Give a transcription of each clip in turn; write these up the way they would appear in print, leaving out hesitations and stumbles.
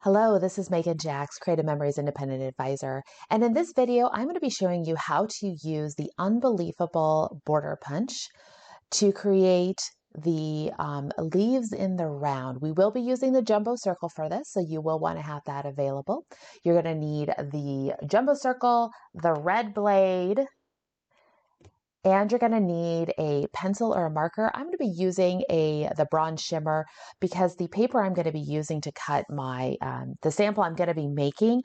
Hello, this is Megan Jacks, Creative Memories Independent Advisor. And in this video, I'm going to be showing you how to use the Unbe-LEAF-able Border Punch to create the leaves in the round. We will be using the jumbo circle for this, so you will want to have that available. You're going to need the jumbo circle, the red blade, and you're going to need a pencil or a marker. I'm going to be using the bronze shimmer because the paper I'm going to be using to cut my the sample I'm going to be making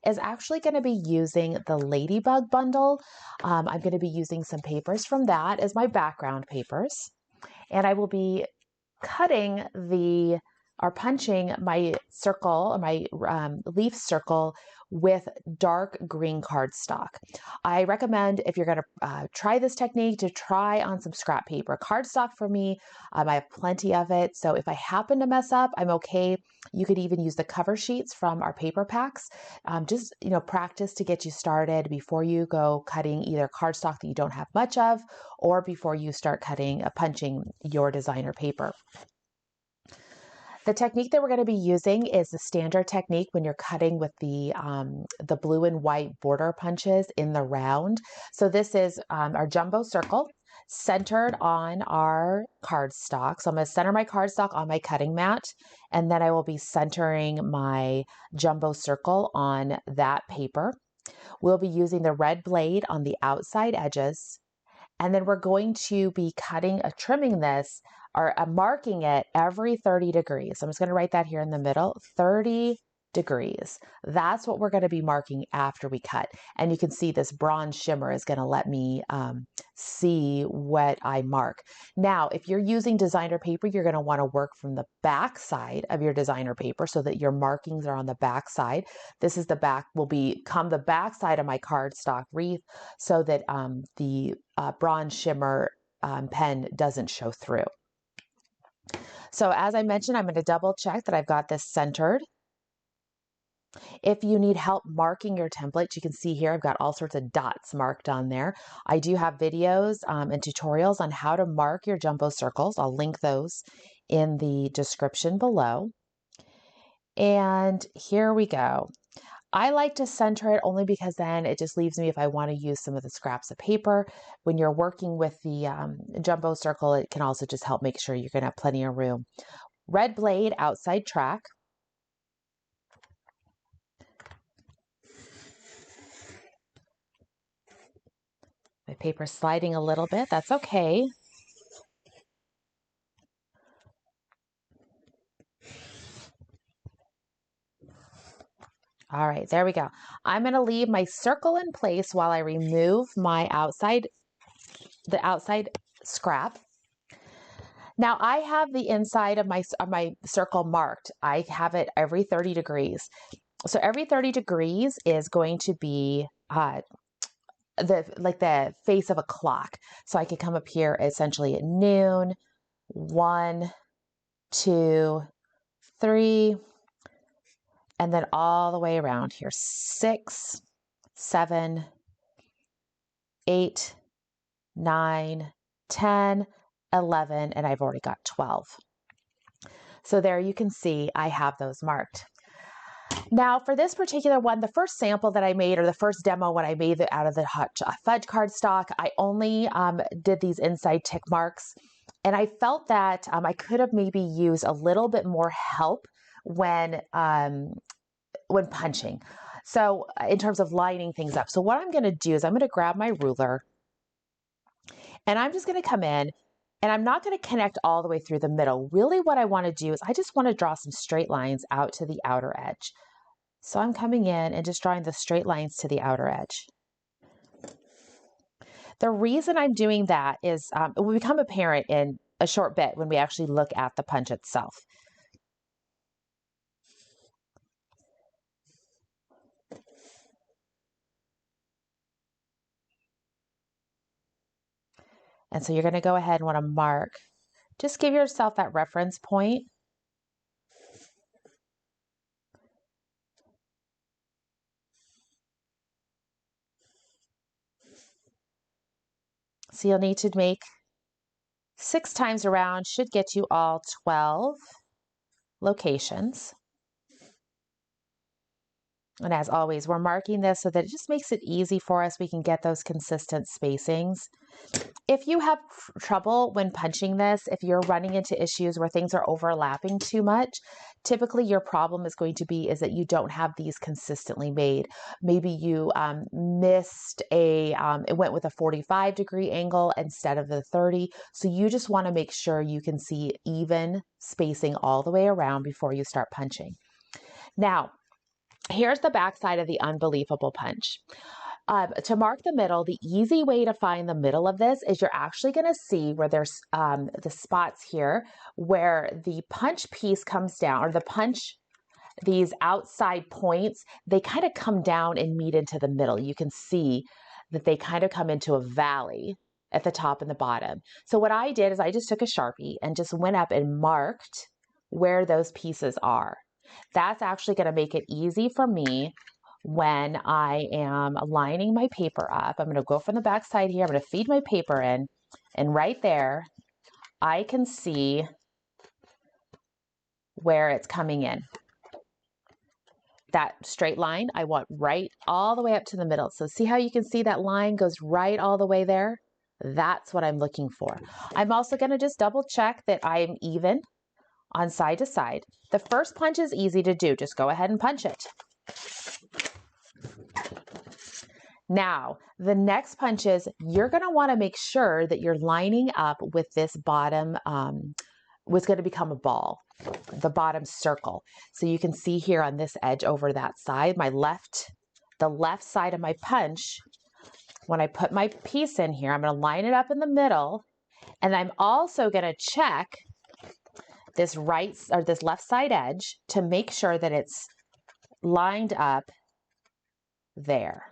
is actually going to be using the Ladybug bundle. I'm going to be using some papers from that as my background papers, and I will be cutting or punching my circle or my leaf circle with dark green cardstock. I recommend, if you're going to try this technique, to try on some scrap paper. Cardstock for me, I have plenty of it, so if I happen to mess up, I'm okay. You could even use the cover sheets from our paper packs. Just practice to get you started before you go cutting either cardstock that you don't have much of, or before you start punching your designer paper. The technique that we're going to be using is the standard technique when you're cutting with the blue and white border punches in the round. So this is our jumbo circle centered on our cardstock. So I'm going to center my cardstock on my cutting mat, and then I will be centering my jumbo circle on that paper. We'll be using the red blade on the outside edges, and then we're going to be trimming this or marking it every 30 degrees. So I'm just going to write that here in the middle, 30 degrees. That's what we're going to be marking after we cut. And you can see this bronze shimmer is going to let me see what I mark. Now, if you're using designer paper, you're going to want to work from the back side of your designer paper so that your markings are on the back side. This is will become the back side of my cardstock wreath so that the bronze shimmer pen doesn't show through. So as I mentioned, I'm going to double check that I've got this centered. If you need help marking your template, you can see here I've got all sorts of dots marked on there. I do have videos and tutorials on how to mark your jumbo circles. I'll link those in the description below. And here we go. I like to center it only because then it just leaves me, if I want to use some of the scraps of paper. When you're working with the jumbo circle, it can also just help make sure you're going to have plenty of room. Red blade, outside track. My paper's sliding a little bit. That's okay. All right, there we go. I'm going to leave my circle in place while I remove the outside scrap. Now I have the inside of my circle marked. I have it every 30 degrees. So every 30 degrees is going to be the face of a clock. So I could come up here essentially at noon, 1, 2, 3, and then all the way around here, 6, 7, 8, 9, 10, 11, and I've already got 12. So there you can see I have those marked. Now for this particular one, the first sample that I made, or the first demo when I made it out of the hot fudge cardstock, I only did these inside tick marks. And I felt that I could have maybe used a little bit more help when punching. So in terms of lining things up. So what I'm going to do is I'm going to grab my ruler, and I'm just going to come in, and I'm not going to connect all the way through the middle. Really what I want to do is I just want to draw some straight lines out to the outer edge. So I'm coming in and just drawing the straight lines to the outer edge. The reason I'm doing that is it will become apparent in a short bit when we actually look at the punch itself. And so you're going to go ahead and want to mark. Just give yourself that reference point. So you'll need to make 6 times around, should get you all 12 locations. And as always, we're marking this so that it just makes it easy for us. We can get those consistent spacings. If you have trouble when punching this, if you're running into issues where things are overlapping too much, typically your problem is going to be is that you don't have these consistently made. Maybe you missed it went with a 45-degree angle instead of the 30. So you just want to make sure you can see even spacing all the way around before you start punching. Now, here's the back side of the Unbe-LEAF-able punch. To mark the middle, the easy way to find the middle of this is you're actually going to see where there's the spots here where the punch piece comes down, or the punch, these outside points, they kind of come down and meet into the middle. You can see that they kind of come into a valley at the top and the bottom. So what I did is I just took a Sharpie and just went up and marked where those pieces are. That's actually going to make it easy for me when I am lining my paper up. I'm going to go from the back side here. I'm going to feed my paper in, and right there, I can see where it's coming in. That straight line, I want right all the way up to the middle. So see how you can see that line goes right all the way there? That's what I'm looking for. I'm also going to just double check that I'm even on side to side. The first punch is easy to do. Just go ahead and punch it. Now, the next punch is you're going to want to make sure that you're lining up with this bottom, what's going to become a ball, the bottom circle. So you can see here on this edge over that side, the left side of my punch, when I put my piece in here, I'm going to line it up in the middle, and I'm also going to check this left side edge to make sure that it's lined up there.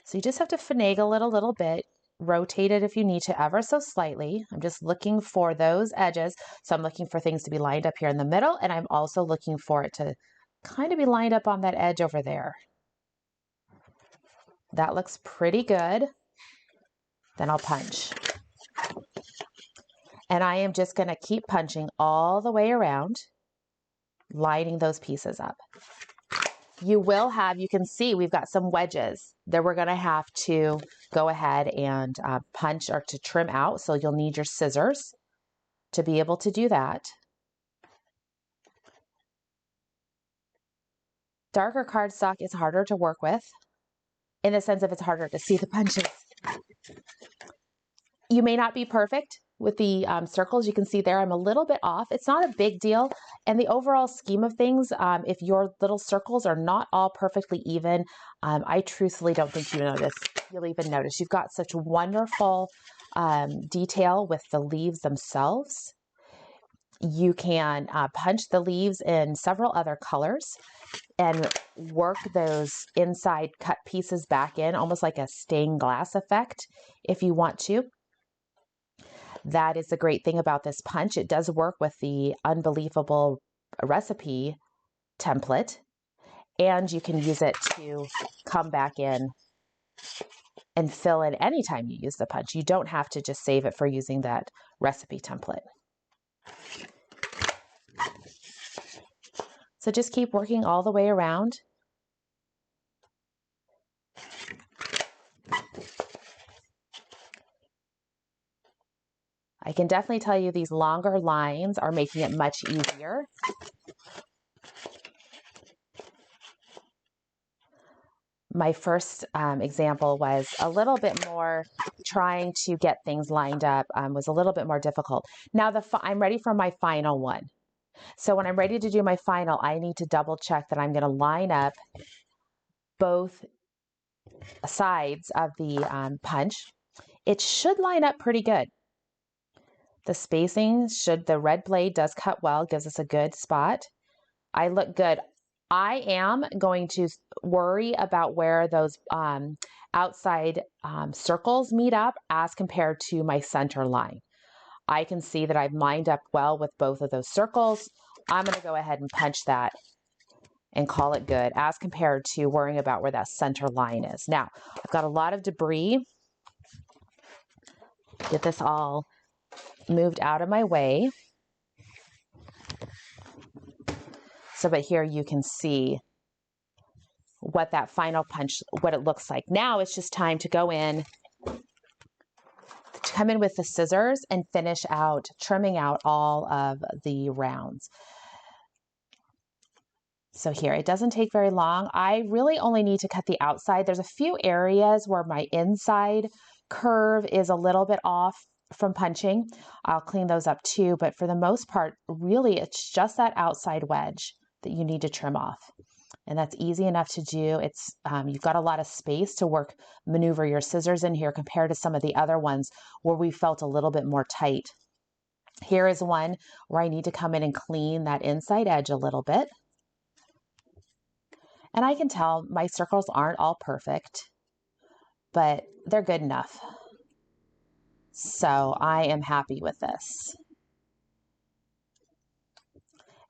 So you just have to finagle it a little bit, rotate it if you need to ever so slightly. I'm just looking for those edges. So I'm looking for things to be lined up here in the middle, and I'm also looking for it to kind of be lined up on that edge over there. That looks pretty good. Then I'll punch. And I am just going to keep punching all the way around, lining those pieces up. You can see we've got some wedges that we're going to have to go ahead and punch or to trim out. So you'll need your scissors to be able to do that. Darker cardstock is harder to work with in the sense of it's harder to see the punches. You may not be perfect with the circles. You can see there I'm a little bit off. It's not a big deal. And the overall scheme of things, if your little circles are not all perfectly even, I truthfully don't think you'll even notice. You've got such wonderful detail with the leaves themselves. You can punch the leaves in several other colors and work those inside cut pieces back in, almost like a stained glass effect if you want to. That is the great thing about this punch. It does work with the Unbe-LEAF-able recipe template, and you can use it to come back in and fill in anytime you use the punch. You don't have to just save it for using that recipe template. So just keep working all the way around. I can definitely tell you these longer lines are making it much easier. My first example was a little bit more trying to get things lined up, was a little bit more difficult. Now I'm ready for my final one. So when I'm ready to do my final, I need to double check that I'm going to line up both sides of the punch. It should line up pretty good. The spacing the red blade does cut well, gives us a good spot. I look good. I am going to worry about where those outside circles meet up as compared to my center line. I can see that I've lined up well with both of those circles. I'm going to go ahead and punch that and call it good as compared to worrying about where that center line is. Now, I've got a lot of debris. Get this all moved out of my way. So, but here you can see what that final punch, what it looks like. Now it's just time to go in, to come in with the scissors and finish out, trimming out all of the rounds. So here, it doesn't take very long. I really only need to cut the outside. There's a few areas where my inside curve is a little bit off from punching. I'll clean those up too, but for the most part, really it's just that outside wedge that you need to trim off. And that's easy enough to do. It's you've got a lot of space to maneuver your scissors in here compared to some of the other ones where we felt a little bit more tight. Here is one where I need to come in and clean that inside edge a little bit. And I can tell my circles aren't all perfect, but they're good enough. So I am happy with this.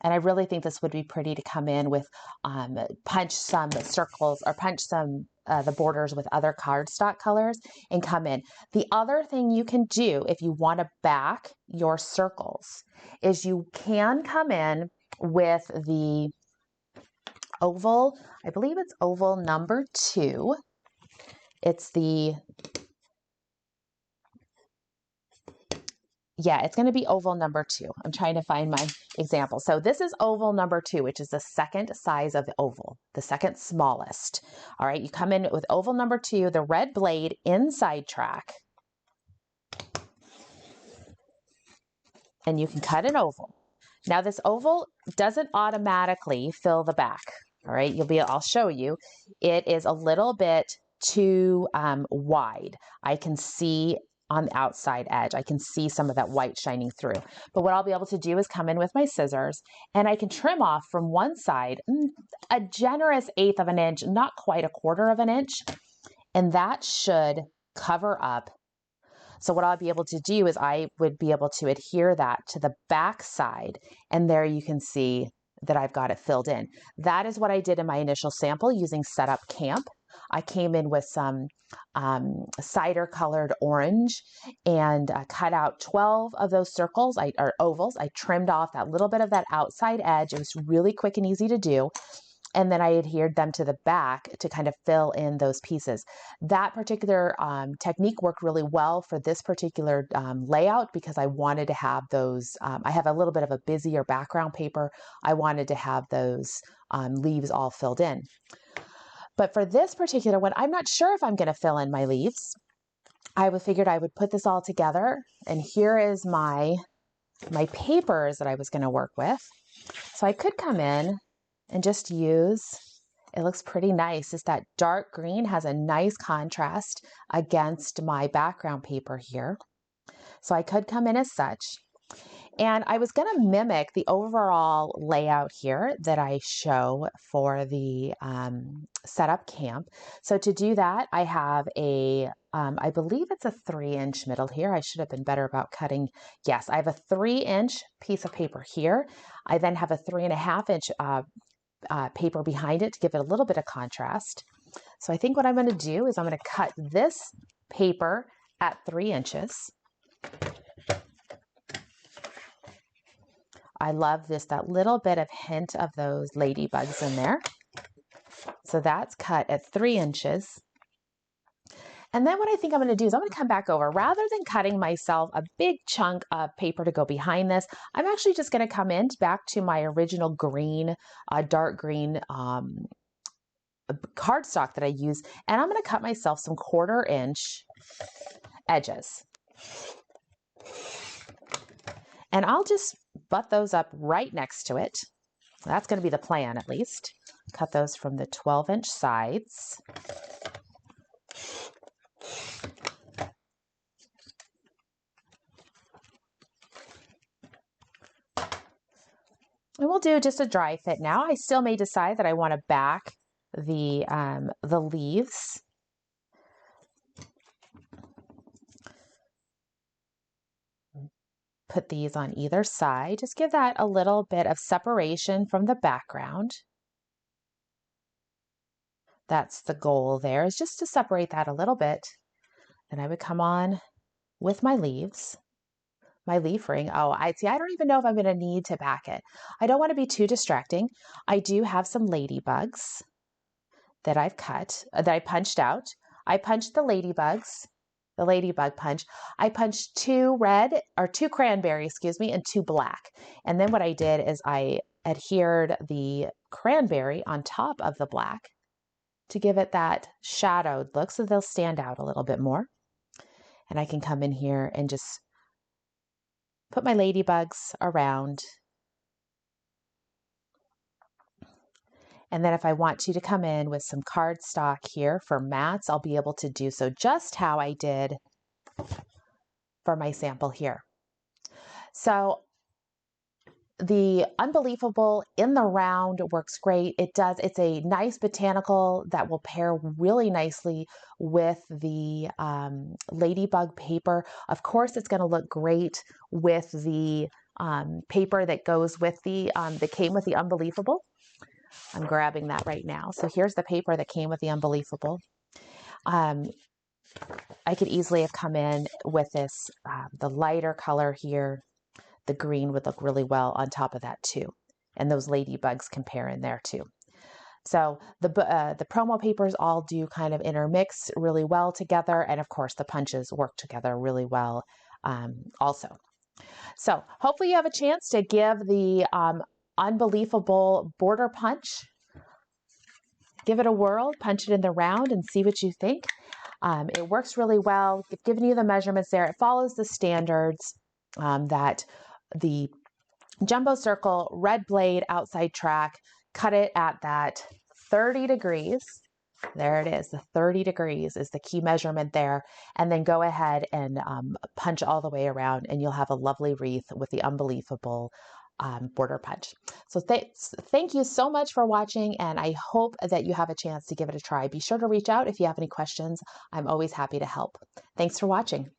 And I really think this would be pretty to come in with, punch some circles or punch some the borders with other cardstock colors and come in. The other thing you can do if you want to back your circles is you can come in with the oval, I believe it's oval number 2. It's the, yeah, it's going to be oval number 2. I'm trying to find my example. So this is oval number 2, which is the second size of the oval, the second smallest. All right, you come in with oval number 2, the red blade inside track, and you can cut an oval. Now this oval doesn't automatically fill the back. All right, I'll show you. It is a little bit too wide. I can see on the outside edge, I can see some of that white shining through. But what I'll be able to do is come in with my scissors and I can trim off from one side a generous 1/8 of an inch, not quite 1/4 of an inch, and that should cover up. So what I'll be able to do is I would be able to adhere that to the back side, and there you can see that I've got it filled in. That is what I did in my initial sample using Setup Camp. I came in with some cider colored orange and cut out 12 of those circles, or ovals. I trimmed off that little bit of that outside edge. It was really quick and easy to do. And then I adhered them to the back to kind of fill in those pieces. That particular technique worked really well for this particular layout because I wanted to have those, I have a little bit of a busier background paper. I wanted to have those leaves all filled in. But for this particular one, I'm not sure if I'm going to fill in my leaves. I figured I would put this all together, and here is my papers that I was going to work with. So I could come in and just use, it looks pretty nice. It's that dark green, has a nice contrast against my background paper here. So I could come in as such. And I was going to mimic the overall layout here that I show for the Setup Camp. So to do that, I have I believe it's a 3-inch middle here. I should have been better about cutting. Yes, I have a 3-inch piece of paper here. I then have a 3.5-inch paper behind it to give it a little bit of contrast. So I think what I'm going to do is I'm going to cut this paper at 3 inches. I love that little bit of hint of those ladybugs in there. So that's cut at 3 inches. And then what I think I'm going to do is I'm going to come back over. Rather than cutting myself a big chunk of paper to go behind this, I'm actually just going to come in back to my original green, dark green cardstock that I use, and I'm going to cut myself some 1/4 inch edges. And I'll just butt those up right next to it. That's going to be the plan, at least. Cut those from the 12-inch sides. And we'll do just a dry fit now. I still may decide that I want to back the leaves. Put these on either side. Just give that a little bit of separation from the background. That's the goal there, is just to separate that a little bit. Then I would come on with my leaves, my leaf ring. Oh, I don't even know if I'm going to need to back it. I don't want to be too distracting. I do have some ladybugs that I've cut, that I punched out. I punched the ladybugs, the ladybug punch. I punched 2 cranberry, excuse me, and 2 black. And then what I did is I adhered the cranberry on top of the black to give it that shadowed look so they'll stand out a little bit more. And I can come in here and just put my ladybugs around. And then if I want to come in with some cardstock here for mats, I'll be able to do so just how I did for my sample here. So the Unbe-LEAF-able in the round works great. It's a nice botanical that will pair really nicely with the ladybug paper. Of course, it's going to look great with the paper that goes with that came with the Unbe-LEAF-able. I'm grabbing that right now. So here's the paper that came with the Unbe-LEAF-able. I could easily have come in with this, the lighter color here. The green would look really well on top of that too. And those ladybugs can pair in there too. So the promo papers all do kind of intermix really well together. And of course the punches work together really well also. So hopefully you have a chance to give the Unbe-LEAF-able Border Punch. Give it a whirl, punch it in the round and see what you think. It works really well. I've given you the measurements there. It follows the standards that the jumbo circle, red blade, outside track, cut it at that 30 degrees. There it is. The 30 degrees is the key measurement there. And then go ahead and punch all the way around and you'll have a lovely wreath with the Unbe-LEAF-able border punch. So thank you so much for watching, and I hope that you have a chance to give it a try. Be sure to reach out if you have any questions. I'm always happy to help. Thanks for watching.